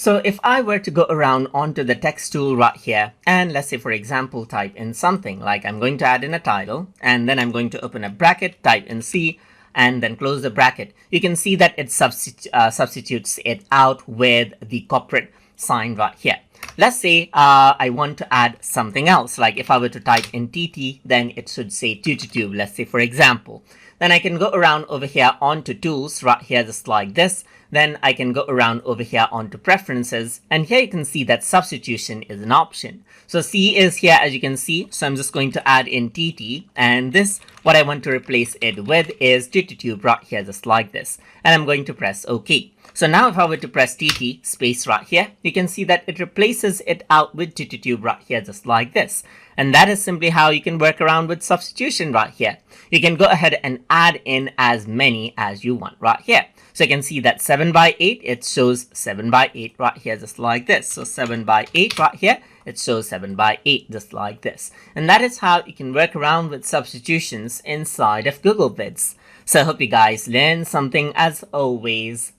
So if I were to go around onto the text tool right here, and let's say, for example, type in something like I'm going to add in a title, and then I'm going to open a bracket, type in C, and then close the bracket, you can see that it substitutes it out with the corporate sign right here. Let's say I want to add something else, like if I were to type in TT, then it should say TutuTube, let's say, for example. Then I can go around over here onto tools right here, just like this. Then I can go around over here onto preferences, and here you can see that substitution is an option. So C is here, as you can see. So I'm just going to add in TT, and this, what I want to replace it with is TutuTube right here, just like this. And I'm going to press OK. So now if I were to press TT space right here, you can see that it replaces it out with TutuTube right here, just like this. And that is simply how you can work around with substitution right here. You can go ahead and add in as many as you want right here. So you can see that 7 by 8, it shows 7 by 8 right here, just like this. So 7 by 8 right here, it shows 7 by 8, just like this. And that is how you can work around with substitutions inside of Google Vids. So I hope you guys learned something as always.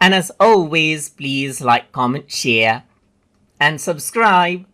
And as always, please like, comment, share, and subscribe.